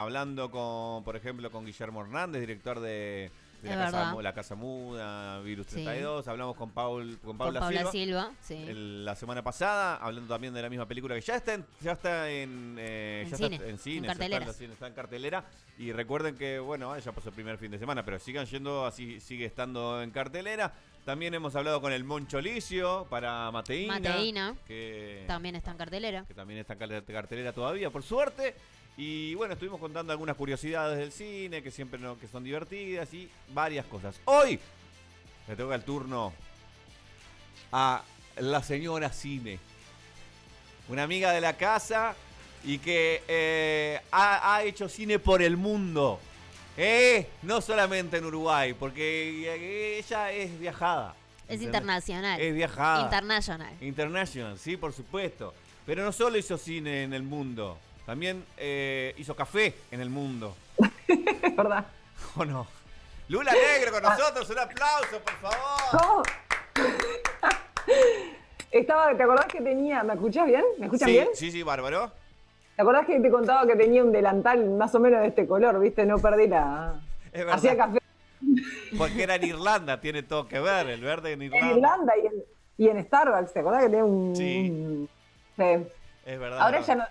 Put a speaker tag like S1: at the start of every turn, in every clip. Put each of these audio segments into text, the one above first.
S1: hablando con, por ejemplo, con Guillermo Hernández, director de la Casa Muda, Virus 32. Hablamos con Paula
S2: Silva sí.
S1: La semana pasada, hablando también de la misma película que ya está en cine, está en cartelera. Y recuerden que, bueno, ya pasó el primer fin de semana, pero sigan yendo, así sigue estando en cartelera. También hemos hablado con el Moncho Licio para Mateína,
S2: que también está en cartelera.
S1: Que también está en cartelera todavía, por suerte. Y bueno, estuvimos contando algunas curiosidades del cine, que siempre que son divertidas y varias cosas. Hoy le toca el turno a la señora Cine, una amiga de la casa y que ha hecho cine por el mundo. No solamente en Uruguay, porque ella es viajada.
S2: Es internacional.
S1: Es viajada.
S2: International,
S1: sí, por supuesto. Pero no solo hizo cine en el mundo, también hizo café en el mundo.
S3: Es verdad.
S1: ¿O no? Lula Negro con nosotros, un aplauso, por favor.
S3: ¿Te acordás que tenía? ¿Me escuchás bien? ¿Me escuchan bien?
S1: Sí, bárbaro.
S3: ¿Te acordás que te contaba que tenía un delantal más o menos de este color, viste? No perdí la...
S1: Es verdad.
S3: Hacía café.
S1: Porque era en Irlanda, tiene todo que ver, el verde en Irlanda.
S3: En Irlanda y en Starbucks, ¿te acordás que tenía un...
S1: Sí.
S3: Sí.
S1: Es verdad.
S3: Ahora ya no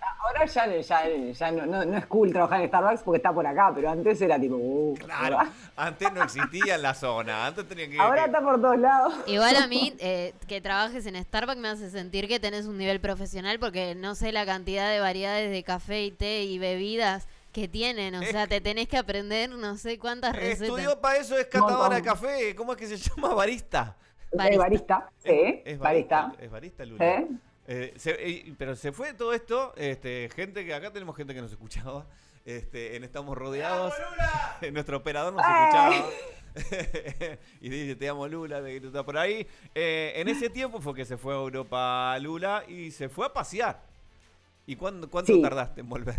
S3: es cool trabajar en Starbucks porque está por acá, pero antes era tipo...
S1: Claro, antes no existía en la zona, antes tenían que...
S3: Ahora está por todos lados.
S2: Igual a mí, que trabajes en Starbucks me hace sentir que tenés un nivel profesional porque no sé la cantidad de variedades de café y té y bebidas que tienen, o sea, te tenés que aprender no sé cuántas recetas.
S1: Estudió para eso, es catadora de café, ¿cómo es que se llama? Barista.
S3: Barista, sí.
S1: Es
S3: barista.
S1: Es barista, Lula. Pero se fue todo esto, gente que acá tenemos gente que nos escuchaba, estamos rodeados, nuestro operador nos escuchaba y dice te amo Lula, de que tú estás por ahí. En ese tiempo fue que se fue a Europa Lula y se fue a pasear. ¿Y cuánto tardaste en volver?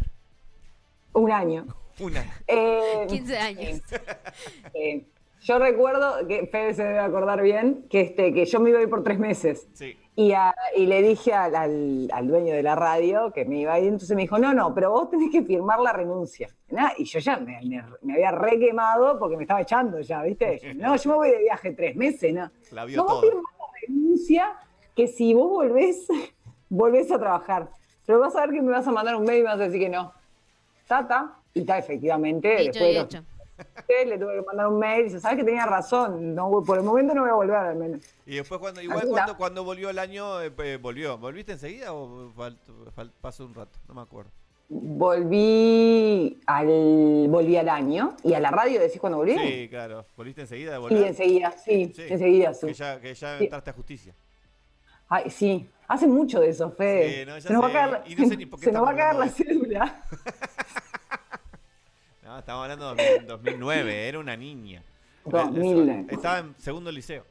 S3: Un año.
S2: 15 años.
S3: Yo recuerdo, que Fede se debe acordar bien, que yo me iba a ir por 3 meses.
S1: Sí.
S3: Y le dije al dueño de la radio que me iba a ir, entonces me dijo, no, pero vos tenés que firmar la renuncia. Y yo ya me había re quemado porque me estaba echando ya, ¿viste? No, yo me voy de viaje 3 meses, ¿no?
S1: La vio
S3: vos firmás la renuncia que si vos volvés a trabajar. Pero vas a ver que me vas a mandar un mail y me vas a decir que no. Y está efectivamente.
S2: Dicho y hecho.
S3: Le tuve que mandar un mail y dice, ¿sabes que tenía razón? No, por el momento no voy a volver al menos.
S1: Y después cuando volvió el año, volvió. ¿Volviste enseguida o pasó un rato? No me acuerdo.
S3: Volví al año. ¿Y a la radio decís cuando volví?
S1: Sí, claro. ¿Volviste enseguida de volver?
S3: Y enseguida, sí. Enseguida, sí.
S1: Que ya entraste a justicia.
S3: Ay, sí. Hace mucho de eso, Fede.
S1: Sí, no, ya
S3: se nos va a caer,
S1: y no sé ni por qué
S3: se nos va a caer la cédula.
S1: No, estamos hablando de 2009, era una niña.
S3: 2000.
S1: Estaba en segundo liceo.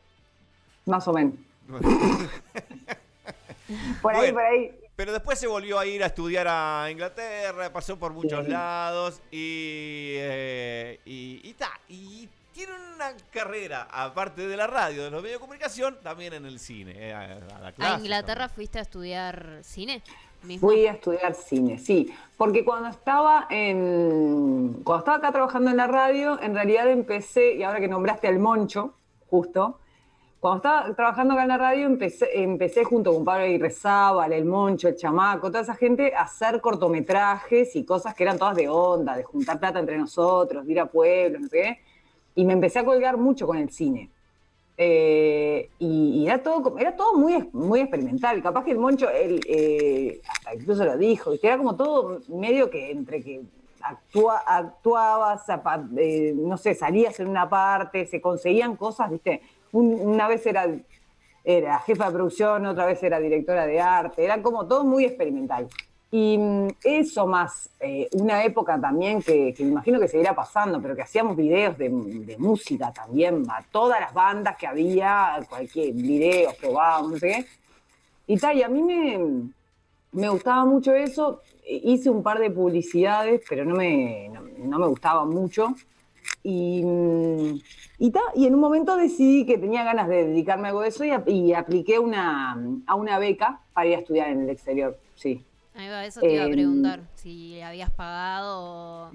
S3: Más o menos. Por ahí.
S1: Pero después se volvió a ir a estudiar a Inglaterra, pasó por muchos lados y tiene una carrera, aparte de la radio, de los medios de comunicación, también en el cine.
S2: ¿A Inglaterra también fuiste a estudiar cine? ¿Mismo?
S3: Fui a estudiar cine, sí. Porque cuando estaba acá trabajando en la radio, en realidad empecé, y ahora que nombraste al Moncho, justo, cuando estaba trabajando acá en la radio, empecé junto con Pablo Irrezábal, el Moncho, el Chamaco, toda esa gente, a hacer cortometrajes y cosas que eran todas de onda, de juntar plata entre nosotros, de ir a pueblos, no sé qué. Y me empecé a colgar mucho con el cine. Y era todo muy, muy experimental. Capaz que el Moncho, él hasta incluso lo dijo, ¿viste? Era como todo medio que entre que actuabas, no sé, salías en una parte, se conseguían cosas, ¿viste? Una vez era jefa de producción, otra vez era directora de arte, era como todo muy experimental. Y eso más, una época también que me imagino que seguirá pasando, pero que hacíamos videos de música también, a todas las bandas que había, cualquier video, probábamos, no sé qué. Y a mí me gustaba mucho eso, hice un par de publicidades, pero no me gustaba mucho. Y en un momento decidí que tenía ganas de dedicarme a algo de eso y apliqué a una beca para ir a estudiar en el exterior, sí.
S2: Ahí va, eso te iba a preguntar, si habías pagado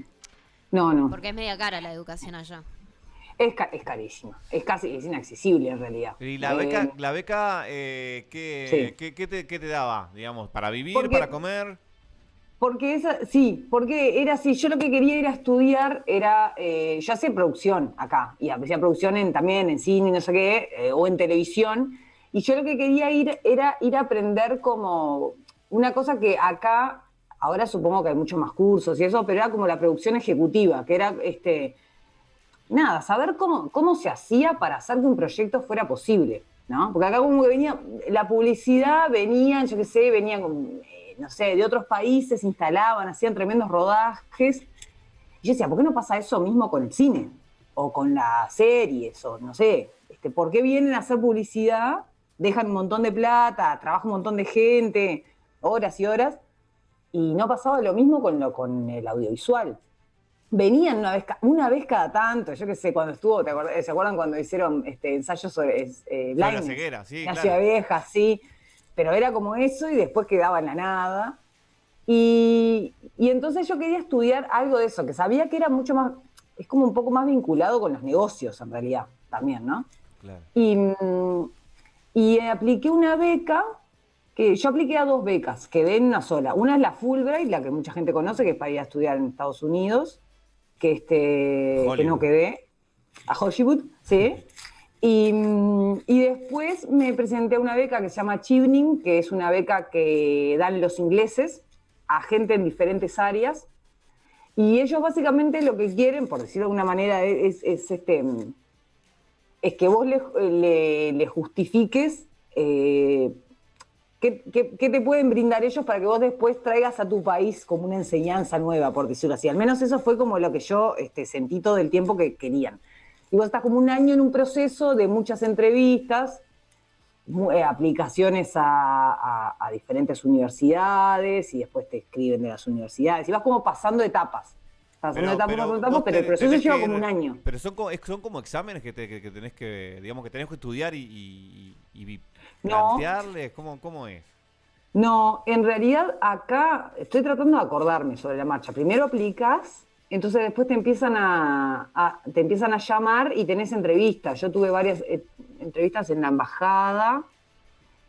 S3: No.
S2: Porque es media cara la educación allá.
S3: Es carísima. Es inaccesible en realidad.
S1: ¿Y la beca
S3: Sí.
S1: qué te daba, digamos, para vivir,
S3: Porque
S1: para comer?
S3: Sí, porque era así, yo lo que quería era estudiar, yo hacía producción acá, y hacía producción también en cine, no sé qué, o en televisión, y yo lo que quería era ir a aprender como una cosa que acá, ahora supongo que hay muchos más cursos y eso, pero era como la producción ejecutiva, que era, nada, saber cómo se hacía para hacer que un proyecto fuera posible, ¿no? Porque acá como que venía, la publicidad venían, yo qué sé, venían no sé, de otros países, se instalaban, hacían tremendos rodajes. Y yo decía, ¿por qué no pasa eso mismo con el cine? O con las series, o no sé. ¿Por qué vienen a hacer publicidad? Dejan un montón de plata, trabaja un montón de gente, horas y horas, y no pasaba lo mismo con el audiovisual. Venían una vez cada tanto, yo qué sé, cuando estuvo, ¿se acuerdan cuando hicieron ensayos sobre
S1: Sobre la
S3: Blindness?
S1: ceguera, sí,
S3: La
S1: claro.
S3: Ciudad Vieja, sí, pero era como eso y después quedaba en la nada. Y entonces yo quería estudiar algo de eso, que sabía que era mucho más, es como un poco más vinculado con los negocios en realidad, también, ¿no?
S1: Claro.
S3: Y apliqué una beca, que yo apliqué a 2 becas, quedé en una sola. Una es la Fulbright, la que mucha gente conoce, que es para ir a estudiar en Estados Unidos, que no
S1: Hollywood.
S3: quedé, a Hollywood, sí. Y después me presenté a una beca que se llama Chevening, que es una beca que dan los ingleses a gente en diferentes áreas. Y ellos básicamente lo que quieren, por decirlo de alguna manera, es que vos le justifiques qué te pueden brindar ellos para que vos después traigas a tu país como una enseñanza nueva, por decirlo así. Al menos eso fue como lo que yo sentí todo el tiempo que querían. Y vos estás como un año en un proceso de muchas entrevistas, aplicaciones a diferentes universidades, y después te escriben de las universidades. Y vas como pasando etapas. Pasando etapas, pero el proceso lleva como un año.
S1: Pero son como exámenes que tenés que, digamos, que tenés que estudiar y
S3: No.
S1: plantearles. ¿Cómo es?
S3: No, en realidad acá estoy tratando de acordarme sobre la marcha. Primero aplicas, entonces después te empiezan te empiezan a llamar y tenés entrevistas. Yo tuve varias entrevistas en la embajada.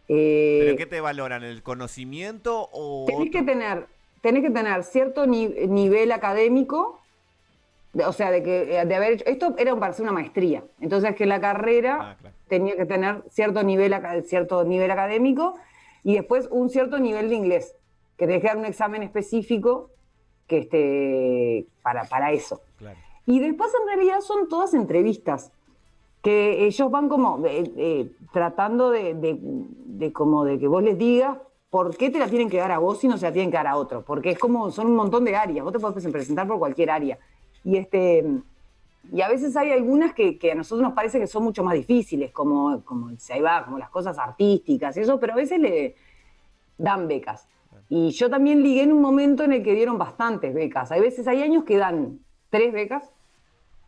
S1: ¿Pero qué te valoran? ¿El conocimiento o
S3: Tenés
S1: otro?
S3: tenés que tener cierto nivel académico, o sea, de haber hecho. Esto era para hacer una maestría. Entonces que la carrera
S1: Claro.
S3: tenía que tener cierto nivel académico y después un cierto nivel de inglés, que tenés que dar un examen específico para eso.
S1: Claro.
S3: Y después en realidad son todas entrevistas, que ellos van como tratando como de que vos les digas por qué te la tienen que dar a vos y no se la tienen que dar a otro, porque es como, son un montón de áreas, vos te podés presentar por cualquier área. Y y a veces hay algunas que a nosotros nos parece que son mucho más difíciles, como ahí va, como las cosas artísticas y eso, pero a veces le dan becas. Y yo también ligué en un momento en el que dieron bastantes becas. Hay años que dan 3 becas.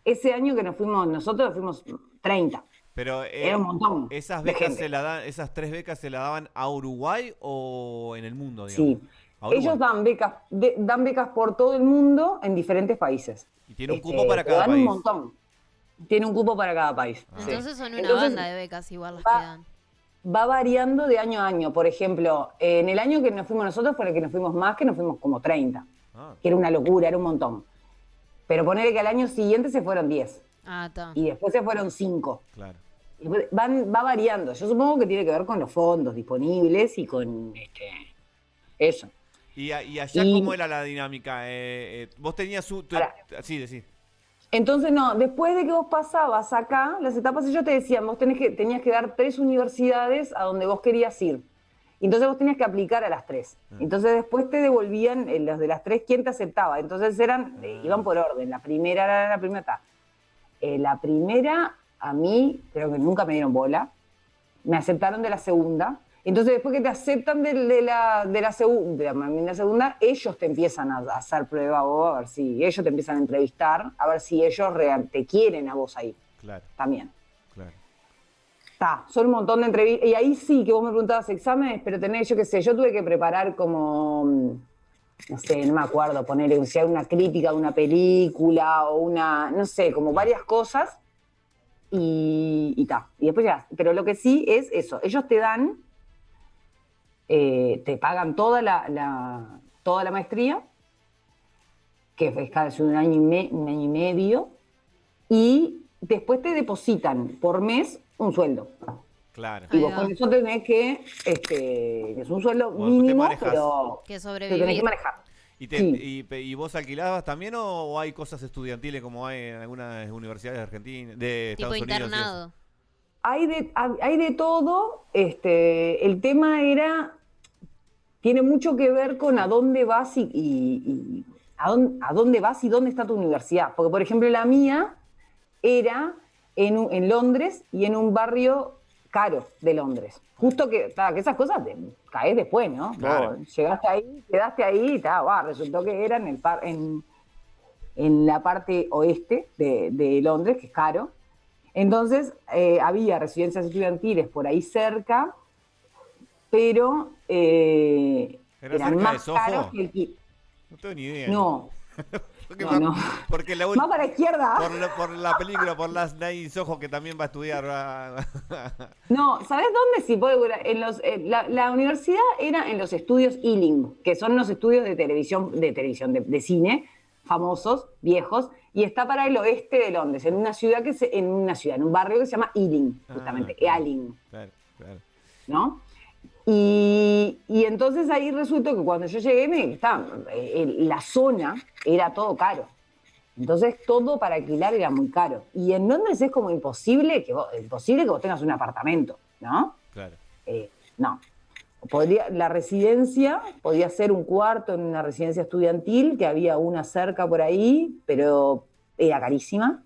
S3: Ese año que nosotros fuimos 30.
S1: Pero
S3: Era un montón
S1: esas
S3: de
S1: becas
S3: gente.
S1: esas 3 becas se la daban a Uruguay o en el mundo, digamos.
S3: Sí.
S1: A Uruguay.
S3: Ellos dan becas por todo el mundo en diferentes países.
S1: Y tiene un cupo para
S3: Pero
S1: cada
S3: dan
S1: país.
S3: un montón. Tiene un cupo para cada país. Sí.
S2: Entonces son una
S3: Entonces,
S2: banda de becas igual las
S3: va-
S2: que dan.
S3: va variando de año a año. Por ejemplo, en el año que nos fuimos nosotros fue el que nos fuimos más, que nos fuimos como 30.
S1: Ah,
S3: Que era una locura, era un montón. Pero ponerle que al año siguiente se fueron 10.
S2: Ah, está.
S3: Y después se fueron 5.
S1: claro.
S3: Y va variando. Yo supongo que tiene que ver con los fondos disponibles y con eso.
S1: ¿Y allá
S3: Y-
S1: cómo era la dinámica? Vos tenías
S3: Pará.
S1: Sí, decís.
S3: Entonces, no, después de que vos pasabas acá, las etapas ellos te decían, vos tenías que dar 3 universidades a donde vos querías ir. Y entonces vos tenías que aplicar a las 3. Entonces después te devolvían los de las 3 quién te aceptaba. Entonces iban por orden. La primera era la primera etapa. La primera, a mí, creo que nunca me dieron bola. Me aceptaron de la segunda. Entonces, después que te aceptan de la segunda, ellos te empiezan a hacer prueba a vos, a ver si ellos te empiezan a entrevistar, a ver si ellos te quieren a vos ahí
S1: Claro,
S3: también.
S1: claro.
S3: Son un montón de entrevistas. Y ahí sí que vos me preguntabas exámenes, pero yo qué sé, yo tuve que preparar como no sé, no me acuerdo, poner, si hay una crítica de una película o una, no sé, como varias cosas y ta. Y después ya, pero lo que sí es eso, ellos te dan, te pagan toda la maestría, que es casi un año y medio, y después te depositan por mes un sueldo.
S1: Claro.
S3: Y vos con eso tenés que es un sueldo
S1: Vos te
S3: mínimo,
S1: manejás.
S3: pero
S2: Que
S3: te
S2: sobrevivir.
S3: tenés que manejar.
S1: ¿Y vos alquilabas también o hay cosas estudiantiles como hay en algunas universidades de Argentina, de
S2: Tipo
S1: Estados Unidos?
S2: internado.
S3: Hay de todo. El tema tiene mucho que ver con a dónde vas y a dónde vas y dónde está tu universidad. Porque, por ejemplo, la mía era en Londres y en un barrio caro de Londres. Justo que esas cosas te caes después, ¿no?
S1: Claro.
S3: Vos llegaste ahí, quedaste ahí y resultó que era en la parte oeste de Londres, que es caro. Entonces, había residencias estudiantiles por ahí cerca, pero
S1: ¿Era
S3: eran
S1: cerca de
S3: más
S1: Soho?
S3: caros que el...
S1: No tengo ni idea.
S3: No,
S1: Porque,
S3: no.
S1: porque
S3: Más para la izquierda.
S1: por la película, por las Night Soho, que también va a estudiar.
S3: No, ¿sabes dónde sí puede? La universidad era en los estudios Ealing, que son los estudios de cine, famosos, viejos, y está para el oeste de Londres, en un barrio que se llama Ealing, justamente, Ealing,
S1: Claro, claro.
S3: ¿no? Y entonces ahí resultó que cuando yo llegué, la zona era todo caro. Entonces todo para alquilar era muy caro. Y en Londres es como imposible que vos tengas un apartamento, ¿no?
S1: Claro.
S3: No. La residencia podía ser un cuarto en una residencia estudiantil, que había una cerca por ahí, pero era carísima.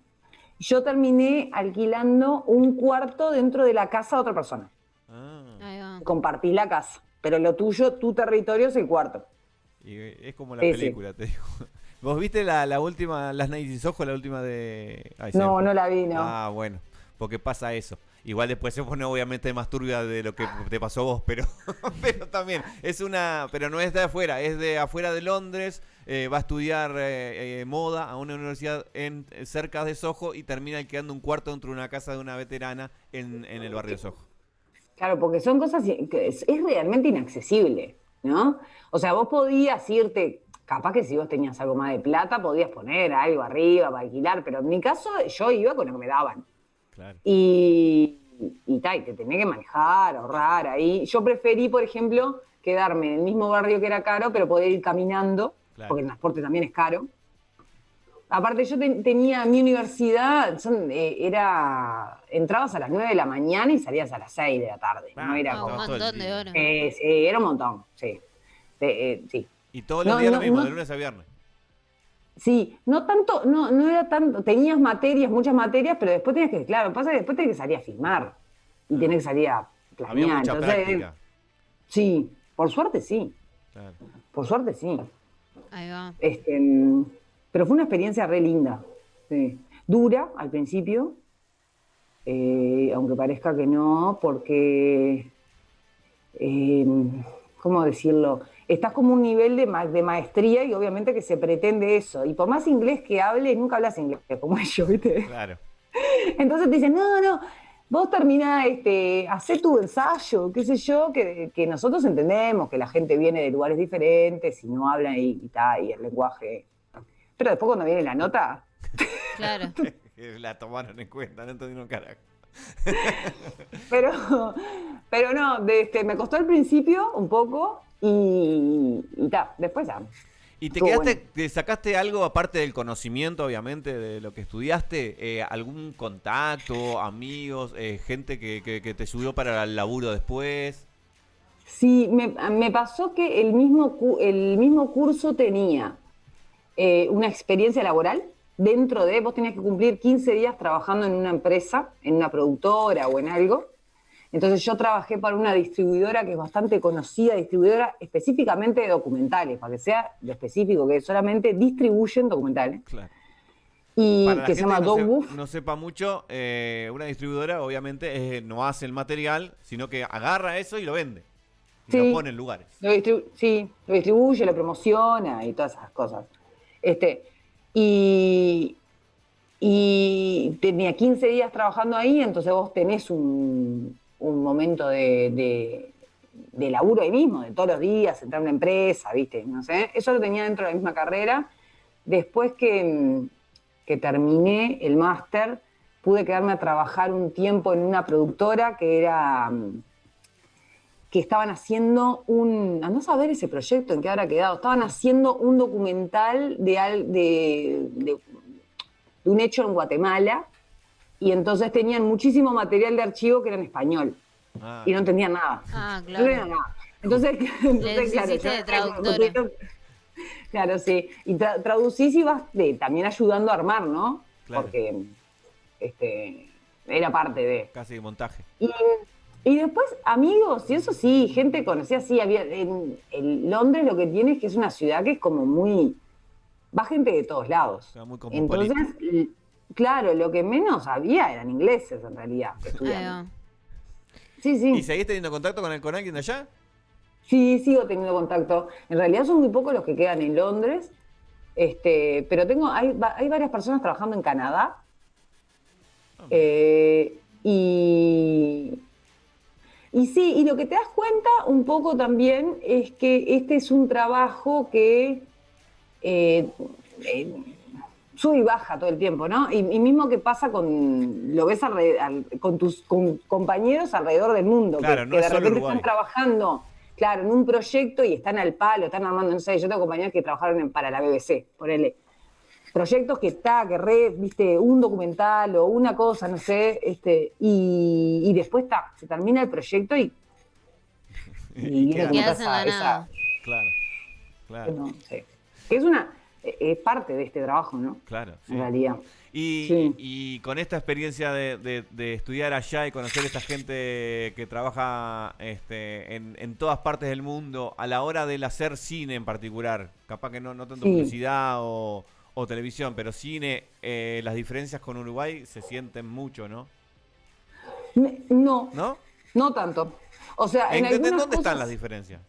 S3: Yo terminé alquilando un cuarto dentro de la casa de otra persona.
S2: Ahí va.
S3: Compartís la casa, pero lo tuyo, tu territorio es el cuarto.
S1: Y es como la
S3: Sí.
S1: película, te digo. ¿Vos viste la última, las Night Soho, la última de... Ay,
S3: No, no la vi, no.
S1: Ah, bueno, porque pasa eso. Igual después se pone obviamente más turbia de lo que te pasó a vos, pero también pero no es de afuera, es de afuera de Londres, va a estudiar moda a una universidad cerca de Soho y termina quedando un cuarto dentro de una casa de una veterana en el barrio de Soho.
S3: Claro, porque son cosas que es realmente inaccesible, ¿no? O sea, vos podías irte, capaz que si vos tenías algo más de plata, podías poner algo arriba para alquilar, pero en mi caso yo iba con lo que me daban.
S1: Claro.
S3: Y te tenía que manejar, ahorrar ahí. Yo preferí, por ejemplo, quedarme en el mismo barrio que era caro, pero poder ir caminando,
S1: Claro.
S3: porque el transporte también es caro. Aparte, yo tenía mi universidad, entrabas a las 9 de la mañana y salías a las 6 de la tarde. No era
S2: Un
S3: como.
S1: todo el
S2: montón de
S1: día.
S2: horas.
S3: Sí, era un montón, sí. Sí.
S1: Y todos los días lo mismo, de lunes a viernes.
S3: Sí, no tanto, no era tanto, tenías muchas materias, pero después tenías que, claro, pasa que después tenés que salir a filmar y tenés que salir a planear.
S1: Había mucha práctica.
S3: Sí, por suerte sí,
S1: Claro.
S3: por suerte sí.
S2: Ahí va.
S3: Pero fue una experiencia re linda, sí. Dura al principio, aunque parezca que no, porque, ¿cómo decirlo? Estás como un nivel de maestría y obviamente que se pretende eso. Y por más inglés que hables, nunca hablas inglés como ellos, ¿viste?
S1: Claro.
S3: Entonces te dicen, no, vos terminás, hacé tu ensayo, qué sé yo, que nosotros entendemos que la gente viene de lugares diferentes y no hablan y el lenguaje. Pero después cuando viene la nota,
S2: Claro.
S1: La tomaron en cuenta, no entendieron carajo.
S3: pero no, me costó al principio un poco y después ya.
S1: ¿Y te
S3: Estuvo
S1: quedaste,
S3: bueno.
S1: te sacaste algo aparte del conocimiento, obviamente, de lo que estudiaste? ¿Algún contacto, amigos, gente que te ayudó para el laburo después?
S3: Sí, me pasó que el mismo curso tenía una experiencia laboral. Vos tenías que cumplir 15 días trabajando en una empresa, en una productora o en algo. Entonces yo trabajé para una distribuidora que es bastante conocida, distribuidora específicamente de documentales, para que sea lo específico, que solamente distribuyen documentales.
S1: Claro.
S3: Y
S1: Para la
S3: que se
S1: gente
S3: llama
S1: que
S3: Dogwoof.
S1: no sepa mucho, una distribuidora obviamente no hace el material, sino que agarra eso y lo vende. Y lo pone en lugares.
S3: Lo distribuye, lo promociona y todas esas cosas. Y tenía 15 días trabajando ahí, entonces vos tenés un momento de laburo ahí mismo, de todos los días, entrar a una empresa, ¿viste? No sé, eso lo tenía dentro de la misma carrera. Después que terminé el máster, pude quedarme a trabajar un tiempo en una productora que estaban haciendo andás a ver ese proyecto, en qué habrá quedado, estaban haciendo un documental de un hecho en Guatemala, y entonces tenían muchísimo material de archivo que era en español, y no entendían nada.
S2: Ah,
S3: No entendían
S2: claro.
S3: nada. Entonces claro,
S2: hiciste de traductora.
S3: Claro, sí. Y traducís y vas también ayudando a armar, ¿no?
S1: Claro.
S3: Porque era parte de...
S1: Casi de montaje.
S3: Y después, amigos, y eso sí, gente conocida, sí, había... En Londres lo que tiene es que es una ciudad que es como muy... Va gente de todos lados.
S1: O sea, muy cosmopolita.
S3: Entonces, claro, lo que menos había eran ingleses, en realidad, estudiando. Sí, sí.
S1: ¿Y seguís teniendo contacto con alguien de allá?
S3: Sí, sigo teniendo contacto. En realidad son muy pocos los que quedan en Londres, pero hay varias personas trabajando en Canadá. Y sí, y lo que te das cuenta un poco también es que este es un trabajo que sube y baja todo el tiempo, ¿no? Y mismo que pasa lo ves con tus compañeros alrededor del mundo,
S1: claro,
S3: que
S1: no
S3: de
S1: es solo
S3: repente
S1: Uruguay.
S3: están trabajando, claro, en un proyecto y están al palo, están armando, no sé, yo tengo compañeros que trabajaron para la BBC, ponele. Proyectos viste, un documental o una cosa, no sé, y después se termina el proyecto y viene como
S2: quedas en la nada.
S1: Claro.
S3: no sé. Que es parte de este trabajo, ¿no?
S1: Claro, sí.
S3: En realidad.
S1: Y con esta experiencia de estudiar allá y conocer esta gente que trabaja en todas partes del mundo, a la hora del hacer cine en particular, capaz que no tanto publicidad o televisión, pero cine, las diferencias con Uruguay se sienten mucho, ¿no?
S3: No.
S1: ¿No?
S3: No tanto. O sea, en algunas
S1: ¿Dónde
S3: cosas,
S1: están las diferencias?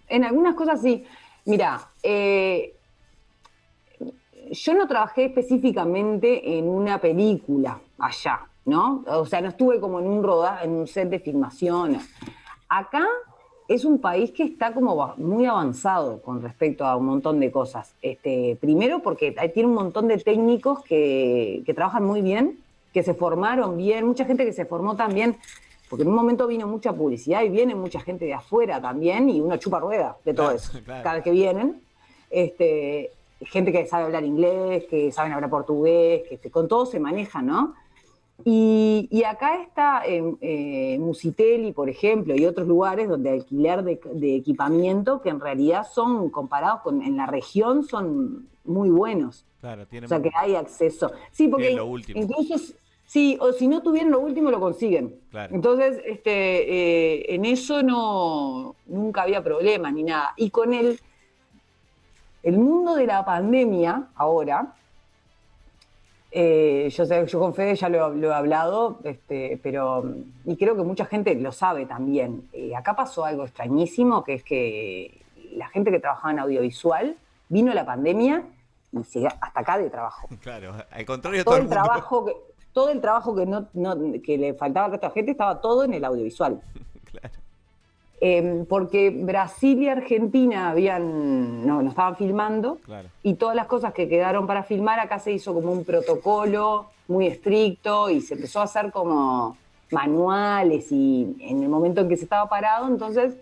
S3: En algunas cosas sí. Mira, yo no trabajé específicamente en una película allá, ¿no? O sea, no estuve como en un set de filmación. Acá es un país que está como muy avanzado con respecto a un montón de cosas. Primero porque tiene un montón de técnicos que trabajan muy bien, que se formaron bien, mucha gente que se formó también, porque en un momento vino mucha publicidad y viene mucha gente de afuera también, y uno chupa rueda de todo eso,
S1: claro.
S3: cada vez que vienen. Gente que sabe hablar inglés, que saben hablar portugués, que con todo se maneja, ¿no? Y acá está Musiteli, por ejemplo, y otros lugares donde alquiler de equipamiento que en realidad son, comparados en la región, son muy buenos.
S1: Claro, tienen...
S3: O sea, que hay acceso. Sí, porque
S1: lo último.
S3: incluso, sí, o si no tuvieran lo último, lo consiguen.
S1: Claro.
S3: Entonces, en eso nunca había problemas ni nada. Y con el mundo de la pandemia ahora, yo con Fede ya lo he hablado, pero y creo que mucha gente lo sabe también. Acá pasó algo extrañísimo, que es que la gente que trabajaba en audiovisual vino la pandemia y se hasta acá de trabajo.
S1: Claro, al contrario de
S3: todo
S1: todo
S3: el trabajo todo el trabajo que le faltaba al resto de la gente estaba todo en el audiovisual.
S1: Claro.
S3: Porque Brasil y Argentina no estaban filmando,
S1: Claro.
S3: y todas las cosas que quedaron para filmar acá se hizo como un protocolo muy estricto y se empezó a hacer como manuales, y en el momento en que se estaba parado, entonces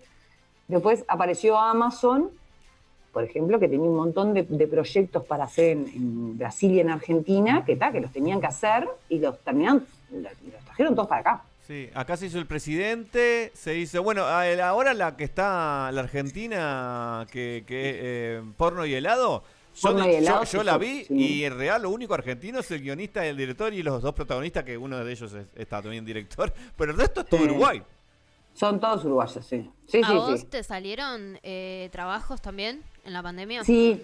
S3: después apareció Amazon, por ejemplo, que tenía un montón de proyectos para hacer en Brasil y en Argentina, que los tenían que hacer y los trajeron todos para acá.
S1: Sí, acá se hizo el presidente, se hizo... Bueno, ahora la que está, la Argentina, que porno y helado, yo la vi,
S3: sí.
S1: Y en real lo único argentino es el guionista y el director y los dos protagonistas, que uno de ellos está también director, pero el resto es todo Uruguay.
S3: Son todos uruguayos, sí.
S2: ¿A vos te salieron trabajos también en la pandemia?
S3: Sí,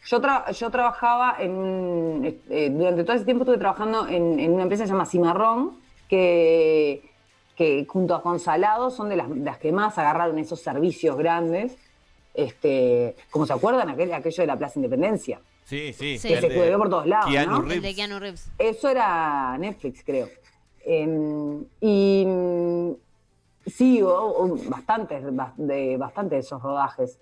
S3: yo trabajaba durante todo ese tiempo estuve trabajando en una empresa que se llama Cimarrón, que que junto a Consalado son de las que más agarraron esos servicios grandes. Como se acuerdan, aquello de la Plaza Independencia.
S1: Sí.
S2: Sí.
S3: Que se cubrió por todos lados,
S1: Keanu
S3: ¿no?
S1: Reeves.
S2: El de Keanu Reeves.
S3: Eso era Netflix, creo. Sí, bastante de esos rodajes.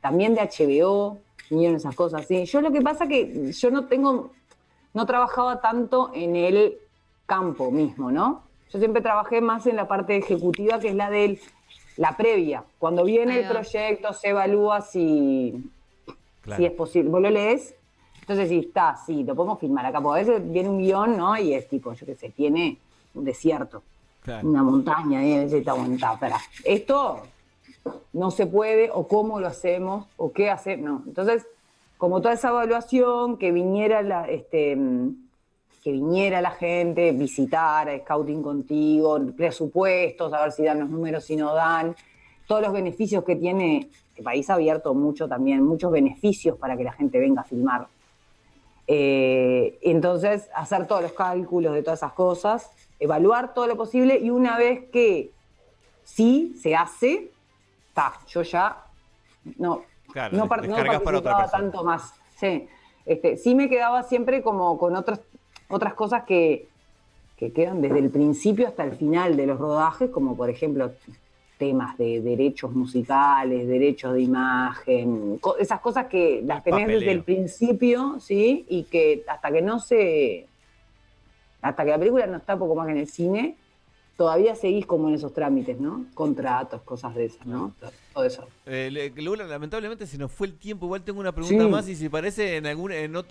S3: También de HBO, vinieron esas cosas. Sí. Yo lo que pasa que yo no trabajaba tanto en el campo mismo, ¿no? Yo siempre trabajé más en la parte ejecutiva, que es la previa. Cuando viene
S2: Ahí
S3: el
S2: va.
S3: proyecto, se evalúa si es posible. Vos lo lees, entonces sí, lo podemos filmar acá. Porque a veces viene un guión, ¿no? Y es tipo, yo qué sé, tiene un desierto,
S1: Claro.
S3: una montaña, y a veces está aguantada. Esto no se puede, o cómo lo hacemos, o qué hacemos, no. Entonces, como toda esa evaluación, que viniera la gente, visitar, scouting contigo, presupuestos, a ver si dan los números, si no dan, todos los beneficios que tiene. El país ha abierto muchos beneficios para que la gente venga a filmar. Entonces, hacer todos los cálculos de todas esas cosas, evaluar todo lo posible, y una vez que sí se hace, yo ya no
S1: Claro,
S3: no
S1: descargas para otra
S3: participaba
S1: persona.
S3: tanto más. Sí, sí me quedaba siempre como con otras cosas que quedan desde el principio hasta el final de los rodajes, como por ejemplo temas de derechos musicales, derechos de imagen, esas cosas que las tenés desde
S1: papeleo.
S3: el principio, ¿sí? Y que hasta que la película no está poco más que en el cine, todavía seguís como en esos trámites, ¿no? Contratos, cosas de esas, ¿no? Todo eso.
S1: Lula, lamentablemente se nos fue el tiempo. Igual tengo una pregunta
S3: Sí.
S1: más, y si parece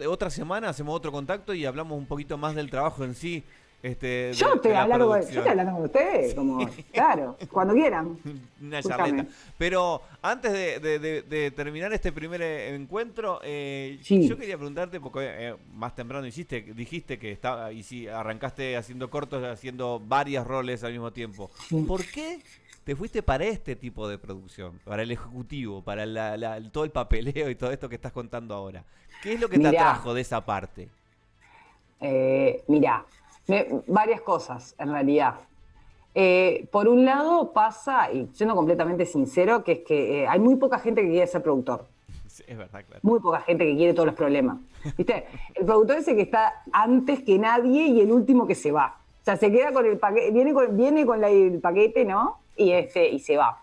S1: otra semana hacemos otro contacto y hablamos un poquito más del trabajo en sí.
S3: Yo estoy
S1: la
S3: hablando
S1: producción.
S3: con ustedes, claro, cuando quieran.
S1: Una
S3: Escúchame.
S1: charleta. Pero antes de terminar este primer encuentro,
S3: Sí.
S1: yo quería preguntarte, porque más temprano dijiste que arrancaste haciendo cortos, haciendo varios roles al mismo tiempo.
S3: Sí.
S1: ¿Por qué te fuiste para este tipo de producción? Para el ejecutivo, para todo el papeleo y todo esto que estás contando ahora. ¿Qué es lo que te
S3: Mirá.
S1: atrajo de esa parte?
S3: Mirá, varias cosas en realidad. Por un lado pasa, y siendo completamente sincero, que es que hay muy poca gente que quiere ser productor.
S1: Sí, es verdad, claro.
S3: Muy poca gente que quiere todos los problemas. ¿Viste? El productor es el que está antes que nadie y el último que se va. O sea, se queda con el paquete, viene con el paquete, ¿no? Y se va.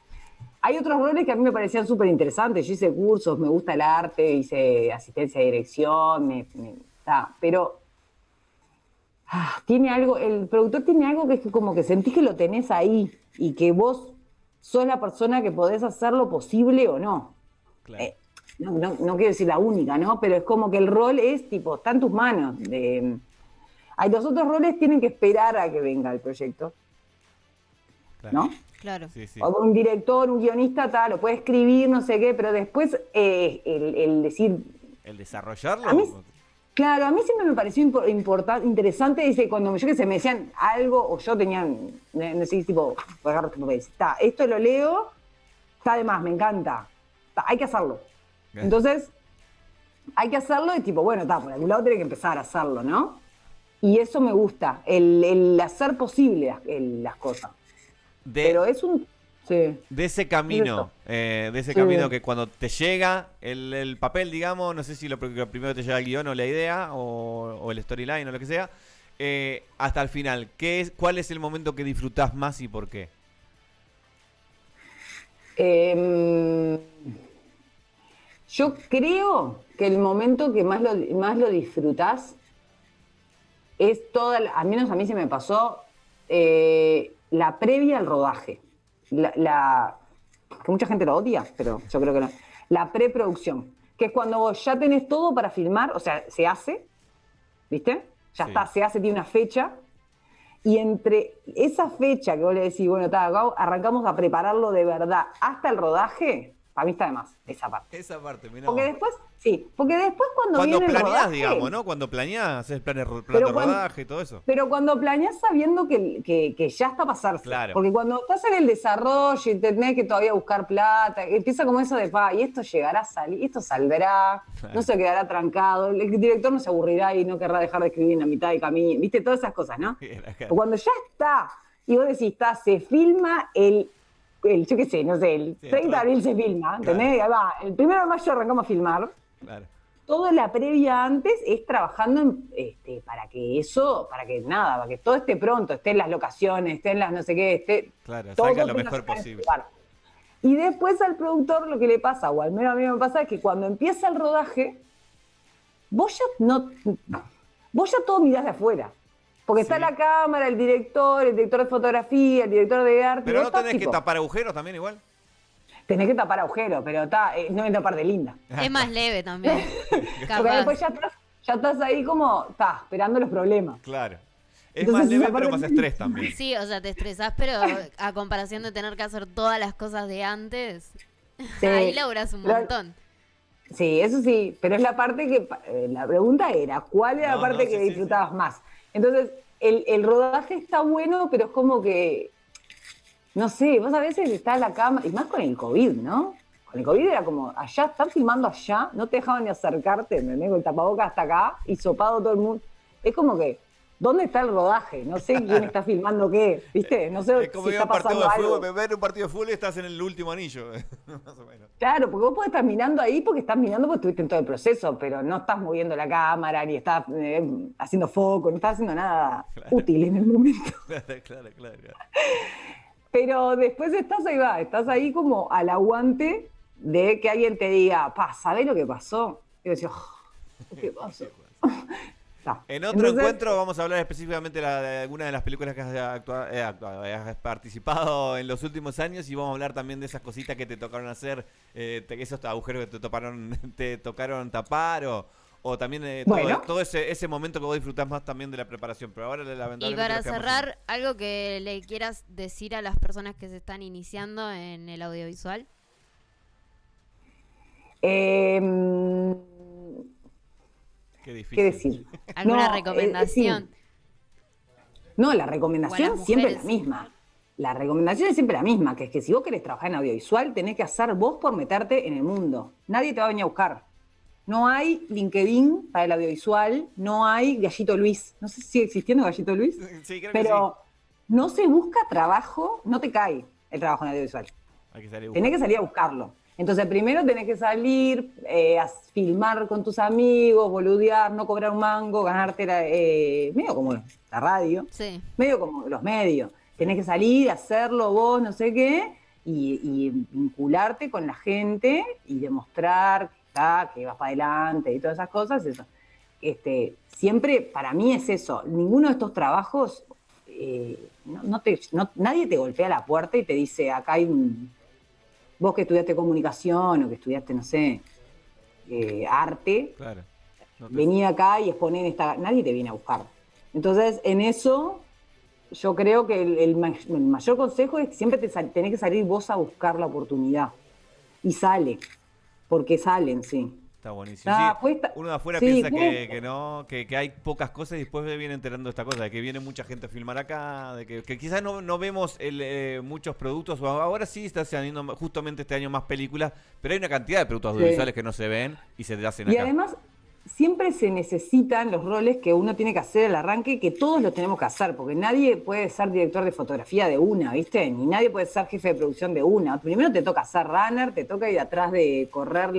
S3: Hay otros roles que a mí me parecían súper interesantes. Yo hice cursos, me gusta el arte, hice asistencia de dirección, pero tiene algo, el productor tiene algo que es como que sentís que lo tenés ahí y que vos sos la persona que podés hacer lo posible o no.
S1: Claro.
S3: No quiero decir la única, ¿no? Pero es como que el rol es tipo, está en tus manos. Los otros roles tienen que esperar a que venga el proyecto,
S1: Claro.
S3: ¿no?
S2: Claro.
S1: Sí, sí.
S3: O un director, un guionista, lo puede escribir, no sé qué, pero después el decir...
S1: ¿El desarrollarlo?
S3: A mí, claro, a mí siempre me pareció interesante, dice, cuando yo que sé, me decían algo, o yo tenía, no sé, tipo, agarro este papel, esto lo leo, está de más, me encanta, hay que hacerlo.
S1: Bien.
S3: Entonces, hay que hacerlo y tipo, bueno, por algún lado tiene que empezar a hacerlo, ¿no? Y eso me gusta, el hacer posible las cosas. Pero es un... Sí.
S1: De ese camino, camino que cuando te llega el papel, digamos, no sé si lo primero te llega el guión o la idea o el storyline o lo que sea, hasta el final, ¿cuál es el momento que disfrutás más y por qué?
S3: Yo creo que el momento que más lo disfrutás es al menos a mí se me pasó, la previa al rodaje. Que mucha gente lo odia, pero yo creo que no. La preproducción, que es cuando vos ya tenés todo para filmar, o sea, se hace, ¿viste? Ya
S1: Sí.
S3: está, se hace, tiene una fecha, y entre esa fecha que vos le decís, bueno, arrancamos a prepararlo de verdad, hasta el rodaje, para mí está de más, esa parte.
S1: Esa parte, mirá.
S3: Porque después cuando
S1: Cuando
S3: viene el
S1: planeás,
S3: rodaje,
S1: digamos, ¿no? Cuando planeás, haces plan de
S3: Pero
S1: rodaje y todo eso.
S3: pero cuando planeás sabiendo que ya está a pasarse.
S1: Claro.
S3: Porque cuando estás en el desarrollo y tenés que todavía buscar plata, empieza como eso de, y esto llegará a salir, esto saldrá, no se quedará trancado, el director no se aburrirá y no querrá dejar de escribir en la mitad del camino, ¿viste? Todas esas cosas, ¿no? Pero cuando ya está y vos decís, se filma yo qué sé, no sé, el 30 de abril se filma, ¿entendés? Claro. Va, el 1 de mayo arrancamos a filmar. Claro. Toda la previa antes es trabajando para que todo esté pronto, estén las locaciones, estén las no sé qué, esté todo
S1: salga lo mejor posible.
S3: Y después al productor lo que le pasa, o al menos a mí me pasa, es que cuando empieza el rodaje, vos ya todo mirás de afuera. Porque está la cámara, el director de fotografía, el director de arte.
S1: Pero no tenés que tapar agujeros también igual.
S3: Tenés que tapar agujeros, pero no es tapar de linda.
S2: Es más leve también.
S3: Porque después ya estás ahí como, esperando los problemas.
S1: Claro. Es más leve, pero más estrés también.
S2: Sí, o sea, te estresás, pero a comparación de tener que hacer todas las cosas de antes, ahí laburás un montón.
S3: Sí, eso sí, pero es la parte que, la pregunta era, ¿cuál era la parte que disfrutabas más? Entonces, el rodaje está bueno, pero es como que, no sé, vos a veces estás en la cámara, y más con el COVID, ¿no? Con el COVID era como, allá, están filmando allá, no te dejaban ni acercarte, me con el tapabocas hasta acá, y sopado todo el mundo. Es como que, ¿dónde está el rodaje? No sé quién está filmando qué, ¿viste? No sé
S1: es como
S3: si está pasando algo.
S1: Ver un partido de fútbol y estás en el último anillo, más o menos.
S3: Claro, porque vos podés estar mirando ahí porque estuviste en todo el proceso, pero no estás moviendo la cámara, ni estás haciendo foco, no estás haciendo nada útil en el momento.
S1: Claro.
S3: Pero después estás ahí como al aguante de que alguien te diga, ¿sabés lo que pasó? Y yo decía, ¿qué pasó?
S1: En otro encuentro vamos a hablar específicamente de alguna de las películas que has participado en los últimos años y vamos a hablar también de esas cositas que te tocaron hacer, esos agujeros que te tocaron tapar o también todo ese momento que vos disfrutás más también de la preparación. Pero ahora lamentablemente.
S2: Y para cerrar, algo que le quieras decir a las personas que se están iniciando en el audiovisual.
S1: Qué difícil.
S3: ¿Qué decir?
S2: ¿Alguna recomendación?
S3: No, la recomendación siempre es la misma. La recomendación es siempre la misma, que es que si vos querés trabajar en audiovisual, tenés que hacer vos por meterte en el mundo. Nadie te va a venir a buscar. No hay LinkedIn para el audiovisual, no hay Gallito Luis. No sé si sigue existiendo Gallito Luis.
S1: Sí, creo
S3: pero sí. No se busca trabajo, no te cae el trabajo en audiovisual. Tenés que salir a buscarlo. Entonces, primero tenés que salir a filmar con tus amigos, boludear, no cobrar un mango, ganarte medio como la radio, medio como los medios. Tenés que salir, hacerlo vos, no sé qué, y vincularte con la gente y demostrar que vas para adelante y todas esas cosas. Eso. Siempre, para mí es eso. Ninguno de estos trabajos, nadie te golpea la puerta y te dice, acá hay vos que estudiaste comunicación o que estudiaste, no sé, arte, vení acá y exponé nadie te viene a buscar. Entonces, en eso, yo creo que el mayor consejo es que siempre tenés que salir vos a buscar la oportunidad. Y porque salen, sí.
S1: Está buenísimo. Uno de afuera piensa que hay pocas cosas y después viene enterando de esta cosa, de que viene mucha gente a filmar acá, de que quizás no vemos muchos productos, o ahora sí está saliendo justamente este año más películas, pero hay una cantidad de productos audiovisuales que no se ven y se hacen acá.
S3: Y además, siempre se necesitan los roles que uno tiene que hacer al arranque, que todos los tenemos que hacer, porque nadie puede ser director de fotografía de una, ¿viste? Ni nadie puede ser jefe de producción de una. Primero te toca ser runner, te toca ir atrás de correr,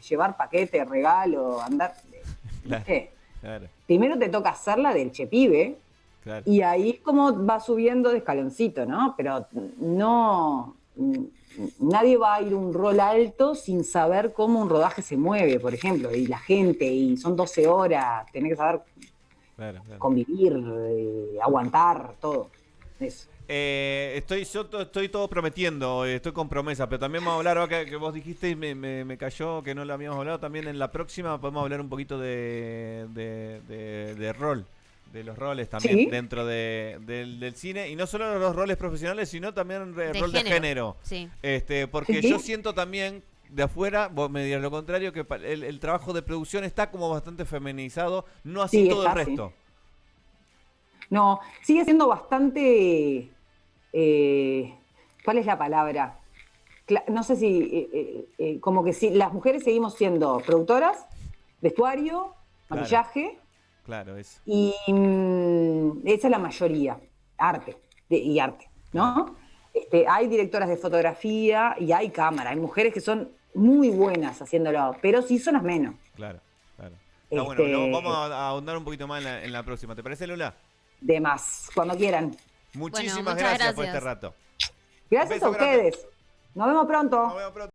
S3: llevar paquetes, regalo, andar, ¿viste? Claro. Primero te toca hacer la del chepibe, y ahí es como va subiendo de escaloncito, ¿no? Pero nadie va a ir un rol alto sin saber cómo un rodaje se mueve, por ejemplo, y la gente, y son 12 horas, tenés que saber convivir, aguantar, todo eso.
S1: Estoy todo prometiendo, estoy con promesa, pero también vamos a hablar, ahora que vos dijiste y me cayó que no lo habíamos hablado, también en la próxima podemos hablar un poquito de rol. De los roles también dentro del cine, y no solo los roles profesionales, sino también el rol de género. Sí. Porque yo siento también de afuera, vos me dirás lo contrario, que el trabajo de producción está como bastante feminizado, no así todo el resto.
S3: No, sigue siendo bastante, ¿cuál es la palabra? No sé si, como que sí, las mujeres seguimos siendo productoras, vestuario, maquillaje.
S1: Claro, eso.
S3: Y esa es la mayoría, arte, y arte, ¿no? Hay directoras de fotografía y hay cámara, hay mujeres que son muy buenas haciéndolo, pero sí son las menos.
S1: Claro. Está bueno, vamos a ahondar un poquito más en la próxima. ¿Te parece, Lola?
S3: De más, cuando quieran.
S1: Muchísimas
S2: muchas
S1: gracias por
S2: gracias.
S1: este rato.
S3: Gracias
S1: Beso
S3: a ustedes.
S1: grande.
S3: Nos vemos pronto.
S1: Nos vemos pronto.